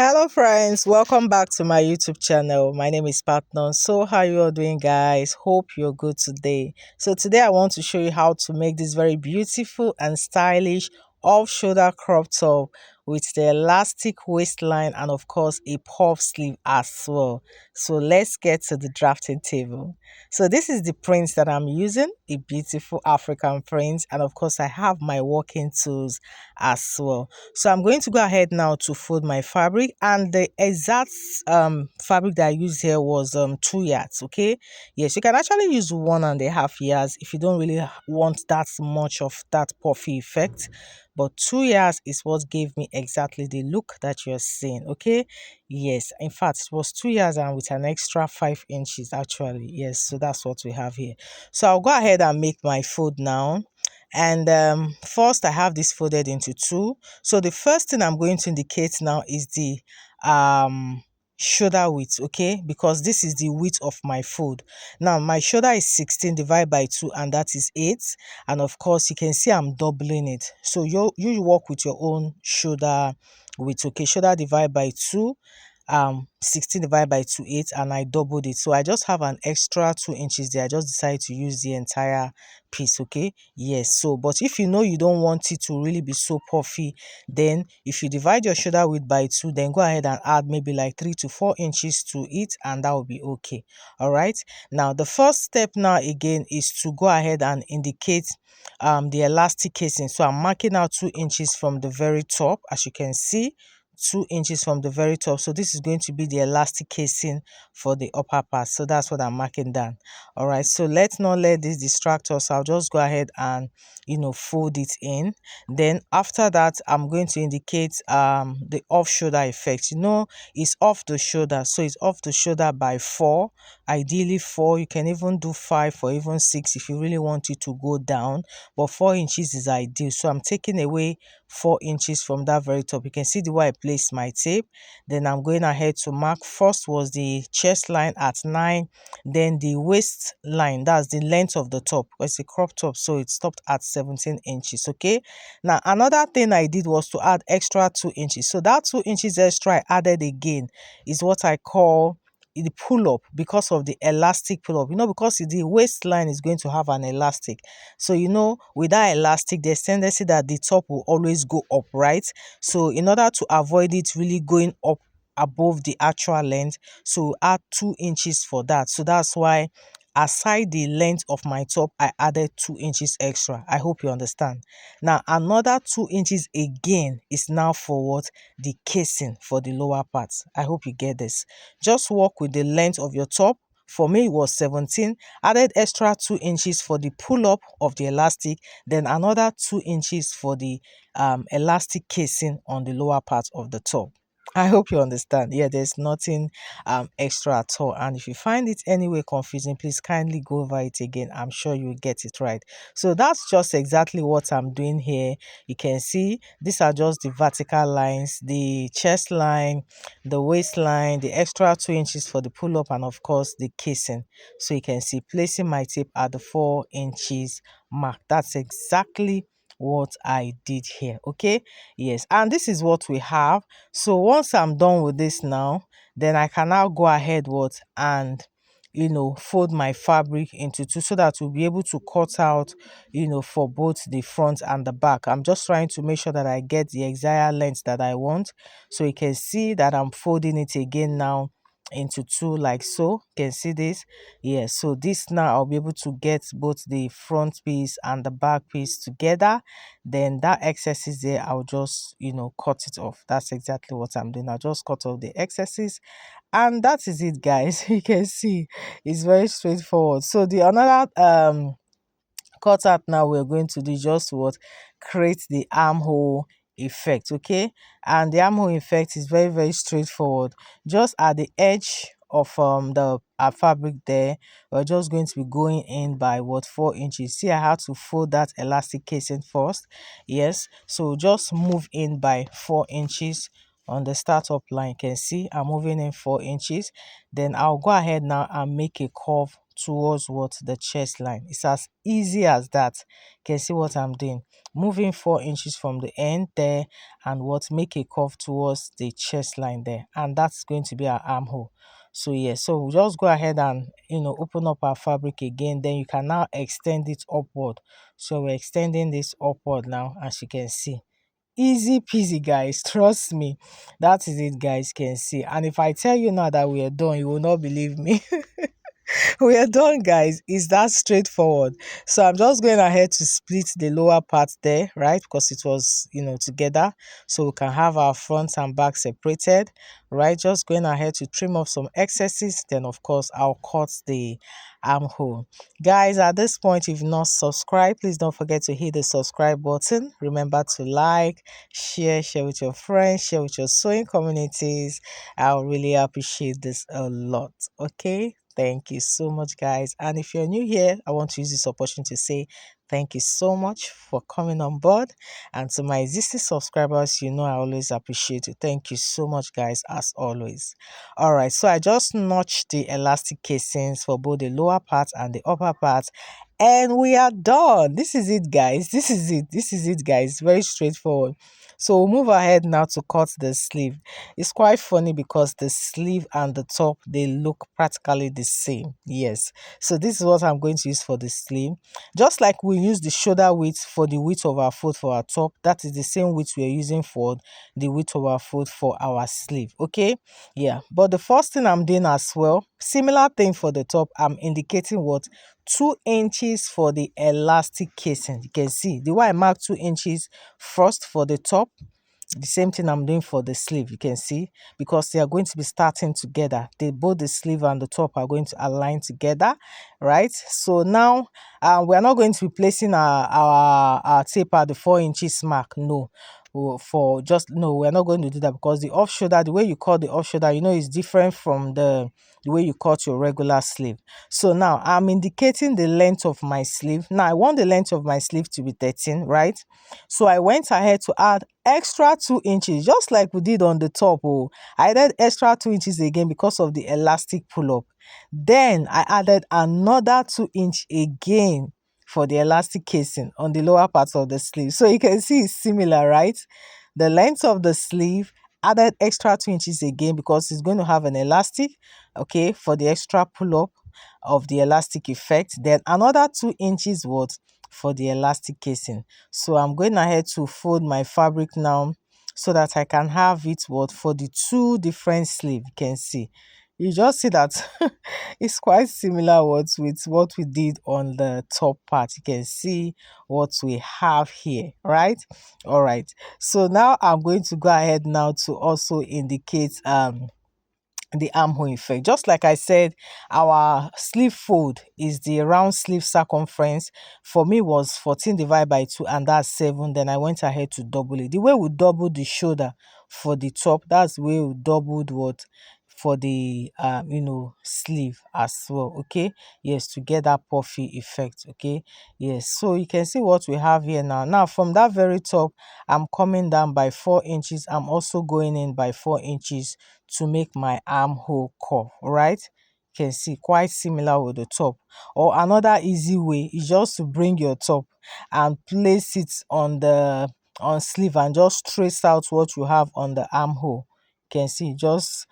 Hello friends, welcome back to my YouTube channel. My name is Patnon. So how you all doing, guys? Hope you're good today. So today I want to show you how to make this very beautiful and stylish off-shoulder crop top with the elastic waistline and of course a puff sleeve as well. So let's get to the drafting table. So this is the print that I'm using, a beautiful African print, and of course I have my working tools as well. So I'm going to go ahead now to fold my fabric, and the exact fabric that I used here was 2 yards. Okay, yes, you can actually use 1.5 yards if you don't really want that much of that puffy effect, but 2 yards is what gave me exactly the look that you're seeing. Okay, yes, in fact it was 2 yards and with an extra 5 inches actually. Yes, so that's what we have here. So I'll go ahead and make my fold now. And first I have this folded into two. So the first thing I'm going to indicate now is the shoulder width, okay, because this is the width of my fold. Now my shoulder is 16 divided by 2, and that is 8. And of course you can see I'm doubling it, so you work with your own shoulder width. Okay, shoulder divided by 2, 16 divided by 2, 8, and I doubled it, so I just have an extra 2 inches there. I just decided to use the entire piece. Okay, yes. So but if you know you don't want it to really be so puffy, then if you divide your shoulder width by 2, then go ahead and add maybe like 3 to 4 inches to it, and that will be okay. All right, now the first step now again is to go ahead and indicate the elastic casing. So I'm marking out 2 inches from the very top, as you can see, 2 inches from the very top. So this is going to be the elastic casing for the upper part. So that's what I'm marking down. All right, so let's not let this distract us. I'll just go ahead and fold it in. Then after that, I'm going to indicate the off shoulder effect. It's off the shoulder, so it's off the shoulder by 4, ideally 4. You can even do 5 or even 6 if you really want it to go down, but 4 inches is ideal. So I'm taking away 4 inches from that very top. You can see the way I placed my tape. Then I'm going ahead to mark. First was the chest line at 9, then the waist line, that's the length of the top, it's a crop top, so it stopped at 17 inches. Okay, now another thing I did was to add extra 2 inches. So that 2 inches extra I added again is what I call the pull up, because of the elastic pull up, because the waistline is going to have an elastic. So with that elastic, there's tendency that the top will always go up, right? So in order to avoid it really going up above the actual length, so add 2 inches for that. So that's why aside the length of my top, I added 2 inches extra. I hope you understand. Now another 2 inches again is now for what? The casing for the lower parts. I hope you get this. Just work with the length of your top. For me it was 17, added extra 2 inches for the pull up of the elastic, then another 2 inches for the elastic casing on the lower part of the top. I hope you understand. Yeah, there's nothing extra at all. And if you find it anyway confusing, please kindly go over it again. I'm sure you'll get it right. So that's just exactly what I'm doing here. You can see these are just the vertical lines, the chest line, the waistline, the extra 2 inches for the pull up, and of course the casing. So you can see placing my tape at the 4 inches mark. That's exactly what I did here. Okay, yes, and this is what we have. So once I'm done with this now, then I can now go ahead and fold my fabric into two, so that we'll be able to cut out for both the front and the back. I'm just trying to make sure that I get the exact length that I want. So you can see that I'm folding it again now into two, like so. You can see this. Yes, so this now I'll be able to get both the front piece and the back piece together. Then that excesses there, I'll just cut it off. That's exactly what I'm doing. I'll just cut off the excesses, and that is it, guys. You can see it's very straightforward. So the another cut out now we're going to do just what? Create the armhole effect. Okay, and the armhole effect is very, very straightforward. Just at the edge of the fabric there, we're just going to be going in by 4 inches. See, I had to fold that elastic casing first. Yes, so just move in by 4 inches on the startup line. You can see I'm moving in 4 inches. Then I'll go ahead now and make a curve towards what the chest line. It's as easy as that. You can see what I'm doing, moving 4 inches from the end there, and what, make a curve towards the chest line there, and that's going to be our armhole. So yeah, so we'll just go ahead and open up our fabric again. Then you can now extend it upward. So we're extending this upward now, as you can see. Easy peasy, guys, trust me. That is it, guys, can see. And if I tell you now that we are done, you will not believe me. We are done, guys. It's that straightforward. So I'm just going ahead to split the lower part there, right, because it was together, so we can have our front and back separated, right? Just going ahead to trim off some excesses. Then of course I'll cut the armhole. Guys, at this point, if you've not subscribed, please don't forget to hit the subscribe button. Remember to like, share with your friends, share with your sewing communities. I'll really appreciate this a lot. Okay, thank you so much, guys. And if you're new here, I want to use this opportunity to say thank you so much for coming on board. And to my existing subscribers, I always appreciate it. Thank you so much, guys, as always. All right, so I just notched the elastic casings for both the lower part and the upper part, and we are done. This is it, guys. This is it, guys. Very straightforward. So we'll move ahead now to cut the sleeve. It's quite funny because the sleeve and the top, they look practically the same. Yes. So this is what I'm going to use for the sleeve. Just like we use the shoulder width for the width of our foot for our top, that is the same width we are using for the width of our foot for our sleeve. Okay. Yeah. But the first thing I'm doing as well, similar thing for the top, I'm indicating what, 2 inches for the elastic casing. You can see the way I mark 2 inches first for the top, the same thing I'm doing for the sleeve. You can see, because they are going to be starting together. Both the sleeve and the top are going to align together, right? So now we are not going to be placing our tape at the 4 inches mark. No. We're not going to do that, because the off shoulder, the way you cut the off shoulder, is different from the way you cut your regular sleeve. So now I'm indicating the length of my sleeve. Now I want the length of my sleeve to be 13, right? So I went ahead to add extra 2 inches, just like we did on the top. I added extra 2 inches again because of the elastic pull-up. Then I added another 2 inch again for the elastic casing on the lower part of the sleeve. So you can see it's similar, right? The length of the sleeve, added extra 2 inches again because it's going to have an elastic, okay, for the extra pull-up of the elastic effect. Then another 2 inches what, for the elastic casing. So I'm going ahead to fold my fabric now so that I can have it what, for the 2 different sleeves. You can see, you just see that it's quite similar with what we did on the top part. You can see what we have here, right? All right, so now I'm going to go ahead now to also indicate the armhole effect. Just like I said, our sleeve fold is the round sleeve circumference. For me was 14 divided by 2, and that's 7. Then I went ahead to double it. The way we doubled the shoulder for the top, that's the way we doubled what, for the sleeve as well. Okay, yes, to get that puffy effect. Okay, yes, so you can see what we have here now. Now from that very top, I'm coming down by 4 inches. I'm also going in by 4 inches to make my armhole curve. Right, you can see quite similar with the top. Or another easy way is just to bring your top and place it on sleeve and just trace out what you have on the armhole. You can see, just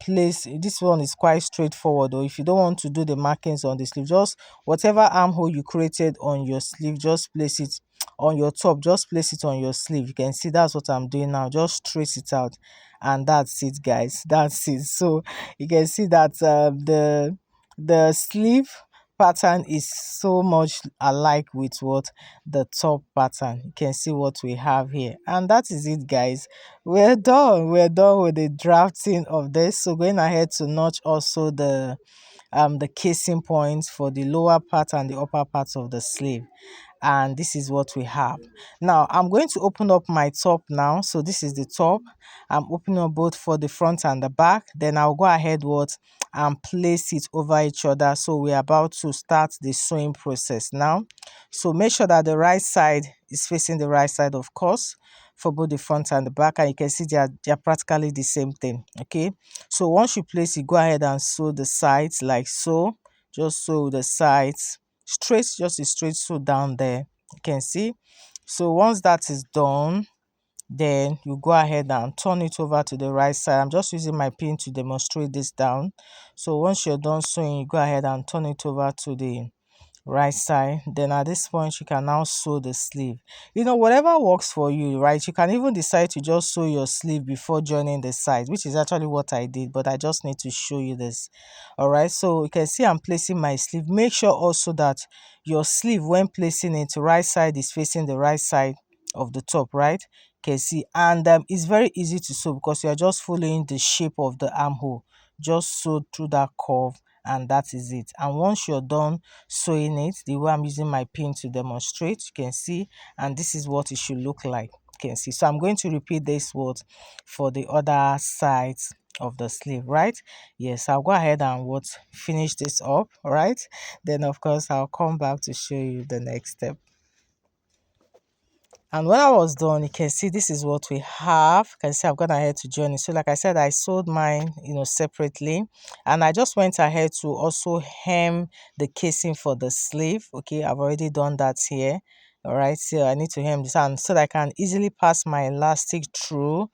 place. This one is quite straightforward, or if you don't want to do the markings on the sleeve, just whatever armhole you created on your sleeve, just place it on your top, just place it on your sleeve. You can see that's what I'm doing now. Just trace it out, and that's it, guys. That's it. So you can see that the sleeve pattern is so much alike with what the top pattern. You can see what we have here, and that is it, guys. We're done with the drafting of this. So going ahead to notch also the casing points for the lower part and the upper parts of the sleeve, and this is what we have. Now I'm going to open up my top now. So this is the top. I'm opening up both for the front and the back. Then I'll go ahead and place it over each other. So we're about to start the sewing process now. So make sure that the right side is facing the right side, of course, for both the front and the back, and you can see they are practically the same thing. Okay, so once you place it, go ahead and sew the sides like so. just sew the sides straight, just a straight sew down there, you can see. So once that is done, then you go ahead and turn it over to the right side. I'm just using my pin to demonstrate this down. So once you're done sewing, you go ahead and turn it over to the right side. Then at this point, you can now sew the sleeve. Whatever works for you, right? You can even decide to just sew your sleeve before joining the sides, which is actually what I did, but I just need to show you this. All right, so you can see I'm placing my sleeve. Make sure also that your sleeve, when placing it, right side is facing the right side of the top, right? You can see, and it's very easy to sew because you are just following the shape of the armhole. Just sew through that curve, and that is it. And once you're done sewing it the way I'm using my pin to demonstrate, you can see, and this is what it should look like. You can see. So I'm going to repeat this word for the other sides of the sleeve, right? Yes, I'll go ahead and finish this up, right? Then of course I'll come back to show you the next step. And when I was done, you can see this is what we have. You can see I've gone ahead to join it. So like I said, I sewed mine, separately. And I just went ahead to also hem the casing for the sleeve. Okay, I've already done that here. All right, so I need to hem this and so that I can easily pass my elastic through,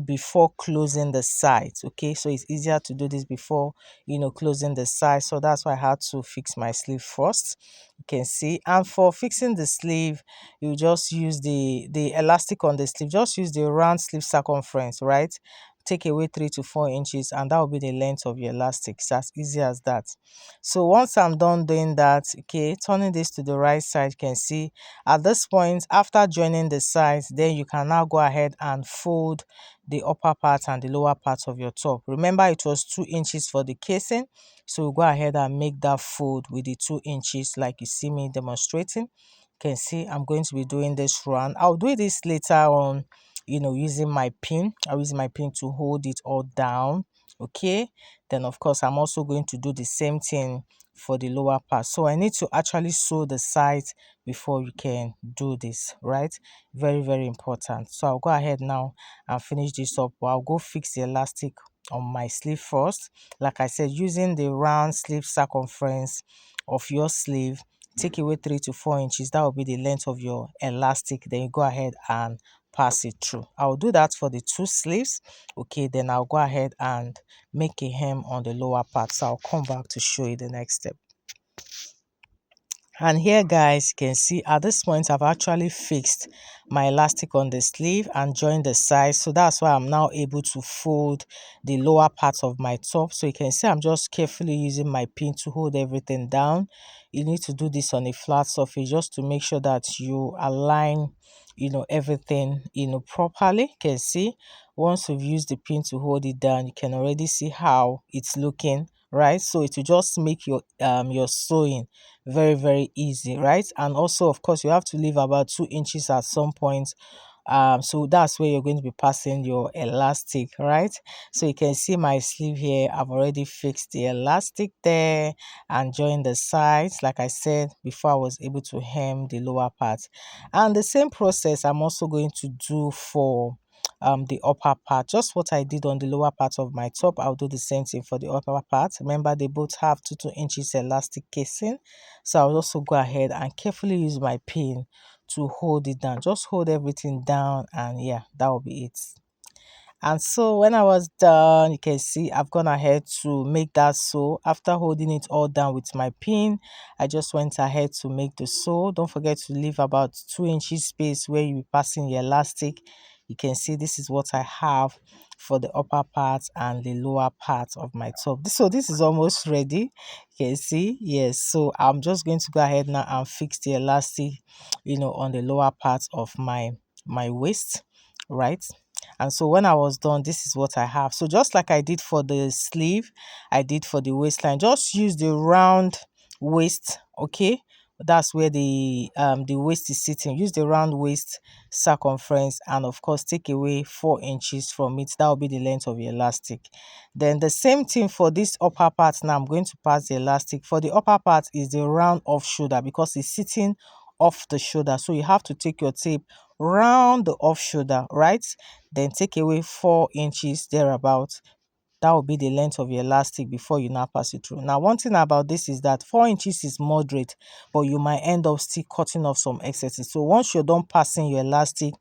before closing the sides. Okay, so it's easier to do this before, closing the sides. So that's why I had to fix my sleeve first. You can see. And for fixing the sleeve, you just use the elastic on the sleeve, just use the round sleeve circumference, right? Take away 3 to 4 inches, and that will be the length of your elastic. It's as easy as that. So once I'm done doing that, okay, turning this to the right side, you can see at this point, after joining the sides, then you can now go ahead and fold the upper part and the lower part of your top. Remember, it was 2 inches for the casing, so go ahead and make that fold with the 2 inches like you see me demonstrating. Can see I'm going to be doing this run. I'll do this later on, using my pin. I'll use my pin to hold it all down. Okay, then of course I'm also going to do the same thing for the lower part. So I need to actually sew the sides before you can do this, right? Very, very important. So I'll go ahead now and finish this up. I'll go fix the elastic on my sleeve first. Like I said, using the round sleeve circumference of your sleeve, take away 3 to 4 inches. That will be the length of your elastic. Then you go ahead and pass it through. I'll do that for the 2 sleeves. Okay, then I'll go ahead and make a hem on the lower part. So I'll come back to show you the next step. And here, guys, you can see at this point I've actually fixed my elastic on the sleeve and joined the sides. So that's why I'm now able to fold the lower part of my top. So you can see I'm just carefully using my pin to hold everything down. You need to do this on a flat surface just to make sure that you align, everything, properly. You can see once you've used the pin to hold it down, you can already see how it's looking, right? So it will just make your sewing very, very easy, right? And also, of course, you have to leave about 2 inches at some point, so that's where you're going to be passing your elastic, right? So you can see my sleeve here. I've already fixed the elastic there and joined the sides, like I said before. I was able to hem the lower part, and the same process I'm also going to do for the upper part. Just what I did on the lower part of my top, I'll do the same thing for the upper part. Remember, they both have 2 inches elastic casing, so I'll also go ahead and carefully use my pin to hold it down. Just hold everything down, and yeah, that will be it. And so when I was done, you can see I've gone ahead to make that sew. After holding it all down with my pin, I just went ahead to make the sew. Don't forget to leave about 2 inches space where you'll be passing your elastic. You can see this is what I have for the upper part and the lower part of my top. So this is almost ready. You can see, yes. So I'm just going to go ahead now and fix the elastic, on the lower part of my waist, right? And so when I was done, this is what I have. So just like I did for the sleeve, I did for the waistline. Just use the round waist, okay? That's where the waist is sitting. Use the round waist circumference, and of course take away 4 inches from it. That will be the length of your elastic. Then the same thing for this upper part. Now I'm going to pass the elastic. For the upper part is the round off shoulder because it's sitting off the shoulder. So you have to take your tape round the off shoulder, right? Then take away 4 inches thereabout that will be the length of your elastic before you now pass it through. Now, one thing about this is that 4 inches is moderate, but you might end up still cutting off some excesses. So once you're done passing your elastic,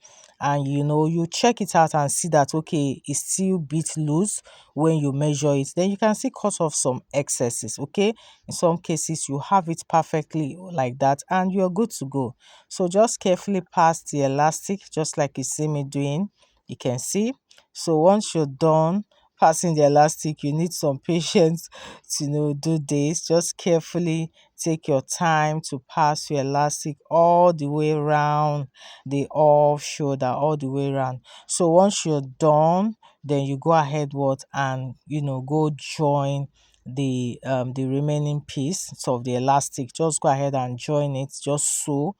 and you check it out and see that okay, it's still bit loose when you measure it, then you can still cut off some excesses. Okay, in some cases you have it perfectly like that and you're good to go. So just carefully pass the elastic just like you see me doing. You can see. So once you're done passing the elastic, you need some patience to do this. Just carefully take your time to pass your elastic all the way around the off shoulder, all the way around. So once you're done, then you go ahead and go join the remaining piece of the elastic. Just go ahead and join it. Just sew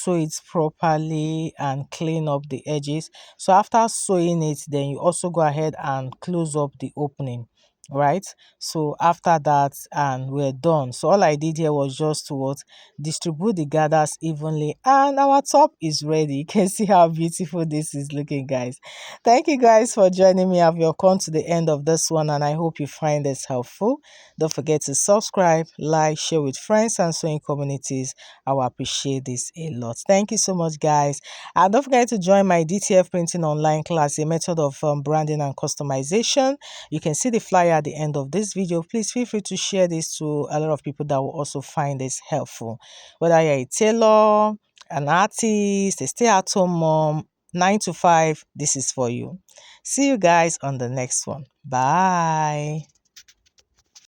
it properly and clean up the edges. So after sewing it, then you also go ahead and close up the opening, right? So after that, and we're done. So all I did here was just to distribute the gathers evenly, and our top is ready. You can see how beautiful this is looking, guys. Thank you guys for joining me. I've come to the end of this one, and I hope you find this helpful. Don't forget to subscribe, like, share with friends and sewing communities. I will appreciate this a lot. Thank you so much, guys. And don't forget to join my DTF printing online class, a method of branding and customization. You can see the flyer at the end of this video. Please feel free to share this to a lot of people that will also find this helpful. Whether you're a tailor, an artist, a stay-at-home mom, 9 to 5, this is for you. See you guys on the next one. Bye.